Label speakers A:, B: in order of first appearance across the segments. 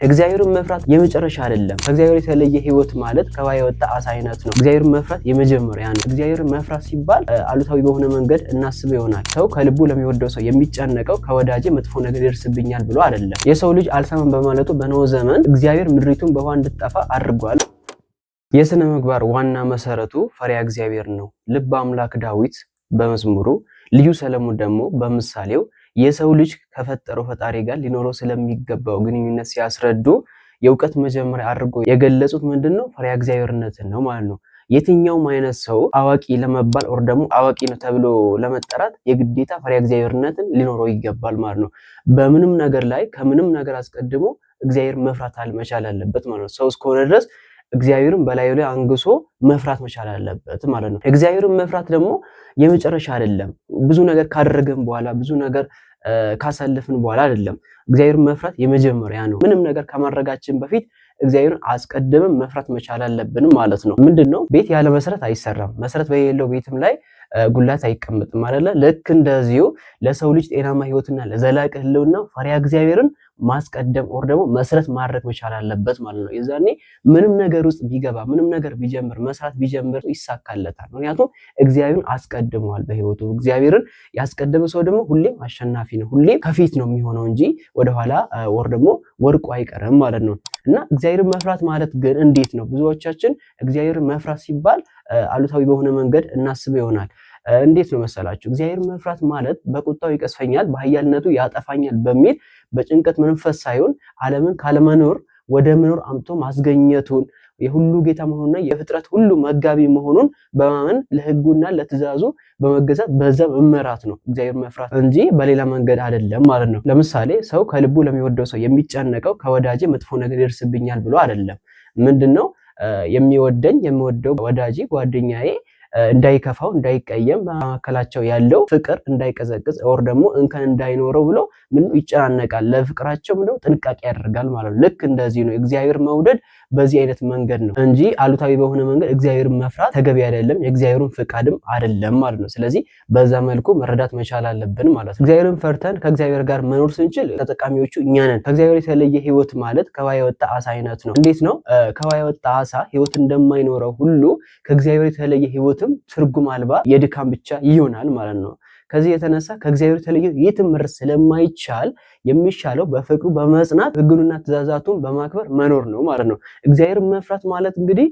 A: እግዚአብሔርን መፍራት የመጨረሻ አይደለም። ከእግዚአብሔር የተለየ ህይወት ማለት ከውሃ የወጣ አሳ አይነት ነው። እግዚአብሔርን መፍራት የመጀመሪያ ነው። እግዚአብሔርን መፍራት ሲባል አሉታዊ በሆነ መንገድ እናስብ ይሆናል። ሰው ከልቡ ለሚወደው ሰው የሚጨነቀው ከወዳጄ መጥፎ ነገር ይደርስብኛል ብሎ አይደለም። የሰው ልጅ አልሰማም በማለቱ በኖህ ዘመን እግዚአብሔር ምድሪቱን በውሃ እንድትጠፋ አድርጓል። የሥነ ምግባር ዋና መሰረቱ ፈሪሃ እግዚአብሔር ነው። ልበ አምላክ ዳዊት በመዝሙሩ፣ ልዩ ሰለሞን ደግሞ በምሳሌው የሰው ልጅ ከፈጠረው ፈጣሪ ጋር ሊኖረው ስለሚገባው ግንኙነት ሲያስረዱ የእውቀት መጀመሪያ አድርጎ የገለጹት ምንድነው? ፈሪሃ እግዚአብሔርነትን ነው ማለት ነው። የትኛውም አይነት ሰው አዋቂ ለመባል ኦር ደግሞ አዋቂ ነው ተብሎ ለመጠራት የግዴታ ፈሪሃ እግዚአብሔርነትን ሊኖረው ይገባል ማለት ነው። በምንም ነገር ላይ ከምንም ነገር አስቀድሞ እግዚአብሔር መፍራት መቻል አለበት ማለት ነው። ሰው እስከሆነ ድረስ እግዚአብሔርን በላዩ ላይ አንግሶ መፍራት መቻል አለበት ማለት ነው። እግዚአብሔርን መፍራት ደግሞ የመጨረሻ አይደለም። ብዙ ነገር ካደረገን በኋላ ብዙ ነገር ካሳለፍን በኋላ አይደለም። እግዚአብሔርን መፍራት የመጀመሪያ ነው። ምንም ነገር ከማድረጋችን በፊት እግዚአብሔርን አስቀድመን መፍራት መቻል አለብን ማለት ነው። ምንድነው? ቤት ያለ መሰረት አይሰራም። መሰረት በሌለው ቤትም ላይ ጉልላት አይቀመጥም አይደለ? ልክ እንደዚሁ ለሰው ልጅ ጤናማ ህይወትና ለዘላቂ ህልውና ፈሪሃ እግዚአብሔርን ማስቀደም ኦር ደግሞ መሰረት ማድረግ መቻል አለበት ማለት ነው። የዛኔ ምንም ነገር ውስጥ ቢገባ ምንም ነገር ቢጀምር መስራት ቢጀምር ይሳካለታል። ምክንያቱም እግዚአብሔርን አስቀድመዋል በህይወቱ። እግዚአብሔርን ያስቀደመ ሰው ደግሞ ሁሌም አሸናፊ ነው። ሁሌም ከፊት ነው የሚሆነው እንጂ ወደኋላ ወር ደግሞ ወርቁ አይቀርም ማለት ነው። እና እግዚአብሔርን መፍራት ማለት ግን እንዴት ነው? ብዙዎቻችን እግዚአብሔርን መፍራት ሲባል አሉታዊ በሆነ መንገድ እናስብ ይሆናል። እንዴት ነው መሰላችሁ? እግዚአብሔርን መፍራት ማለት በቁጣው ይቀስፈኛል፣ በኃያልነቱ ያጠፋኛል በሚል በጭንቀት መንፈስ ሳይሆን ዓለምን ካለመኖር ወደ መኖር አምጥቶ ማስገኘቱን የሁሉ ጌታ መሆኑንና የፍጥረት ሁሉ መጋቢ መሆኑን በማመን ለህጉና ለትእዛዙ በመገዛት በዛ መመራት ነው እግዚአብሔር መፍራት እንጂ በሌላ መንገድ አይደለም ማለት ነው። ለምሳሌ ሰው ከልቡ ለሚወደው ሰው የሚጨነቀው ከወዳጄ መጥፎ ነገር ይደርስብኛል ብሎ አይደለም። ምንድነው? የሚወደው ወዳጄ ጓደኛዬ እንዳይከፋው እንዳይቀየም በመካከላቸው ያለው ፍቅር እንዳይቀዘቅዝ ኦር ደግሞ እንከን እንዳይኖረው ብሎ ምን ይጨናነቃል። ለፍቅራቸው ምንድነው ጥንቃቄ ያደርጋል ማለት ነው። ልክ እንደዚህ ነው እግዚአብሔር መውደድ በዚህ አይነት መንገድ ነው እንጂ አሉታዊ በሆነ መንገድ እግዚአብሔርን መፍራት ተገቢ አይደለም፣ የእግዚአብሔርን ፍቃድም አይደለም ማለት ነው። ስለዚህ በዛ መልኩ መረዳት መቻል አለብን ማለት ነው። እግዚአብሔርን ፈርተን ከእግዚአብሔር ጋር መኖር ስንችል ተጠቃሚዎቹ እኛ ነን። ከእግዚአብሔር የተለየ ህይወት ማለት ከውሃ የወጣ አሳ አይነት ነው። እንዴት ነው? ከውሃ የወጣ አሳ ህይወት እንደማይኖረው ሁሉ ከእግዚአብሔር የተለየ ህይወትም ትርጉም አልባ የድካም ብቻ ይሆናል ማለት ነው። ከዚህ የተነሳ ከእግዚአብሔር የተለየ የትም መድረስ ስለማይቻል የሚሻለው በፍቅሩ በመጽናት ህጉንና ትእዛዛቱን በማክበር መኖር ነው ማለት ነው። እግዚአብሔርን መፍራት ማለት እንግዲህ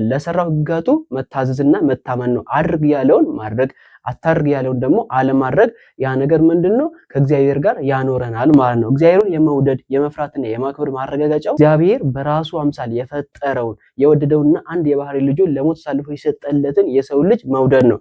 A: ለሰራው ህጋቱ መታዘዝና መታመን ነው። አድርግ ያለውን ማድረግ፣ አታድርግ ያለውን ደግሞ አለማድረግ። ያ ነገር ምንድነው? ከእግዚአብሔር ጋር ያኖረናል ማለት ነው። እግዚአብሔርን የመውደድ የመፍራትና የማክበር ማረጋገጫው እግዚአብሔር በራሱ አምሳል የፈጠረውን የወደደውና አንድ የባህሪ ልጁን ለሞት አሳልፎ የሰጠለትን የሰው ልጅ መውደድ ነው።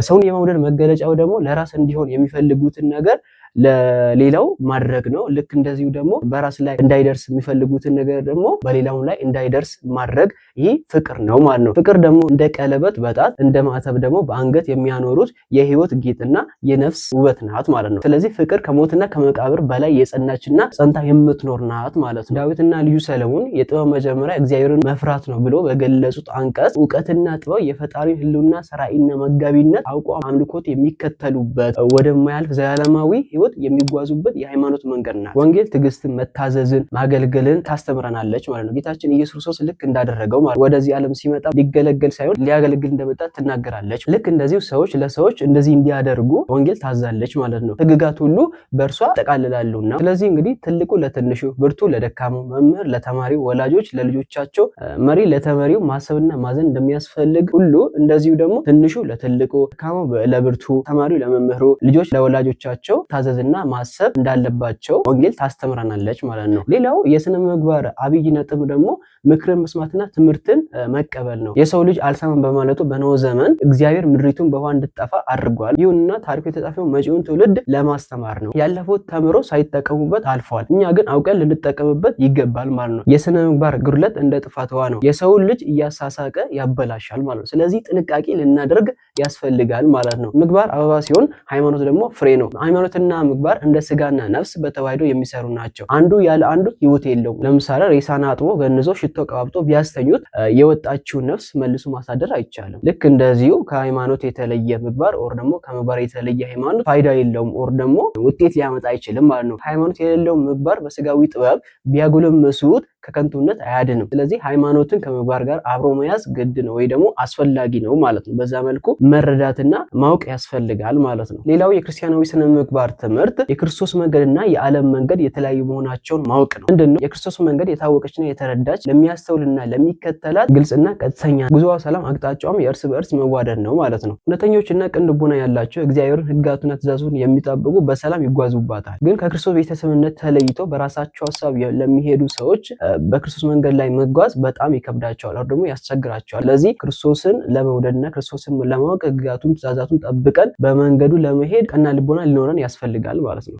A: ሰውን የመውደድ መገለጫው ደግሞ ለራስ እንዲሆን የሚፈልጉትን ነገር ለሌላው ማድረግ ነው። ልክ እንደዚሁ ደግሞ በራስ ላይ እንዳይደርስ የሚፈልጉትን ነገር ደግሞ በሌላው ላይ እንዳይደርስ ማድረግ፣ ይህ ፍቅር ነው ማለት ነው። ፍቅር ደግሞ እንደ ቀለበት በጣት እንደ ማዕተብ ደግሞ በአንገት የሚያኖሩት የህይወት ጌጥና የነፍስ ውበት ናት ማለት ነው። ስለዚህ ፍቅር ከሞትና ከመቃብር በላይ የጸናችና ጸንታ የምትኖር ናት ማለት ነው። ዳዊትና ልዩ ሰለሞን የጥበብ መጀመሪያ እግዚአብሔርን መፍራት ነው ብሎ በገለጹት አንቀጽ እውቀትና ጥበብ የፈጣሪ ህልውና ሰራኢና መጋቢነት አውቆ አምልኮት የሚከተሉበት ወደማያልፍ ዘላለማዊ ህይወት የሚጓዙበት የሃይማኖት መንገድ ናት። ወንጌል ትዕግስትን፣ መታዘዝን፣ ማገልገልን ታስተምረናለች ማለት ነው። ጌታችን ኢየሱስ ክርስቶስ ልክ እንዳደረገው ማለት ወደዚህ ዓለም ሲመጣ ሊገለገል ሳይሆን ሊያገለግል እንደመጣ ትናገራለች። ልክ እንደዚሁ ሰዎች ለሰዎች እንደዚህ እንዲያደርጉ ወንጌል ታዛለች ማለት ነው። ህግጋት ሁሉ በእርሷ ተቃልላሉና ስለዚህ እንግዲህ ትልቁ ለትንሹ፣ ብርቱ ለደካማው፣ መምህር ለተማሪው፣ ወላጆች ለልጆቻቸው፣ መሪ ለተመሪው ማሰብና ማዘን እንደሚያስፈልግ ሁሉ እንደዚሁ ደግሞ ትንሹ ለትልቁ፣ ደካማው ለብርቱ፣ ተማሪው ለመምህሩ፣ ልጆች ለወላጆቻቸው ታዘዝና ማሰብ እንዳለባቸው ወንጌል ታስተምረናለች ማለት ነው። ሌላው የሥነ ምግባር አብይ ነጥብ ደግሞ ምክርን መስማትና ትምህርትን መቀበል ነው። የሰው ልጅ አልሰማም በማለቱ በኖህ ዘመን እግዚአብሔር ምድሪቱን በውሃ እንድትጠፋ አድርጓል። ይሁንና ታሪኩ የተጻፈው መጪውን ትውልድ ለማስተማር ነው። ያለፉት ተምሮ ሳይጠቀሙበት አልፈዋል። እኛ ግን አውቀን ልንጠቀምበት ይገባል ማለት ነው። የሥነ ምግባር ጉድለት እንደ ጥፋት ውሃ ነው፣ የሰውን ልጅ እያሳሳቀ ያበላሻል ማለት ነው። ስለዚህ ጥንቃቄ ልናደርግ ያስፈልጋል ማለት ነው። ምግባር አበባ ሲሆን ሃይማኖት ደግሞ ፍሬ ነው። ሃይማኖትና ምግባር እንደ ስጋና ነፍስ በተዋህዶ የሚሰሩ ናቸው። አንዱ ያለ አንዱ ህይወት የለውም። ለምሳሌ ሬሳን አጥቦ ገንዞ ሽቶ ቀባብቶ ቢያስተኙት የወጣችውን ነፍስ መልሶ ማሳደር አይቻልም። ልክ እንደዚሁ ከሃይማኖት የተለየ ምግባር ኦር ደግሞ ከምግባር የተለየ ሃይማኖት ፋይዳ የለውም ኦር ደግሞ ውጤት ሊያመጣ አይችልም ማለት ነው። ሃይማኖት የሌለው ምግባር በስጋዊ ጥበብ ቢያጎለምሱት ከከንቱነት አያድንም። ስለዚህ ሃይማኖትን ከምግባር ጋር አብሮ መያዝ ግድ ነው ወይ ደግሞ አስፈላጊ ነው ማለት ነው። በዛ መልኩ መረዳትና ማወቅ ያስፈልጋል ማለት ነው። ሌላው የክርስቲያናዊ ስነ ምግባር ትምህርት የክርስቶስ መንገድና የዓለም መንገድ የተለያዩ መሆናቸውን ማወቅ ነው። ምንድነው? የክርስቶስ መንገድ የታወቀችና የተረዳች ለሚያስተውልና ለሚከተላት ግልጽና ቀጥተኛ፣ ጉዞዋ ሰላም፣ አቅጣጫውም የእርስ በእርስ መዋደድ ነው ማለት ነው። እውነተኞችና ቅን ልቦና ያላቸው እግዚአብሔርን ሕግጋቱና ትእዛዙን የሚጠብቁ በሰላም ይጓዙባታል። ግን ከክርስቶስ ቤተሰብነት ተለይቶ በራሳቸው ሀሳብ ለሚሄዱ ሰዎች በክርስቶስ መንገድ ላይ መጓዝ በጣም ይከብዳቸዋል ወይ ደግሞ ያስቸግራቸዋል። ስለዚህ ክርስቶስን ለመውደድና ክርስቶስን ለማወቅ ሕግጋቱን ትእዛዛቱን ጠብቀን በመንገዱ ለመሄድ ቀና ልቦና ሊኖረን ያስፈልጋል ማለት ነው።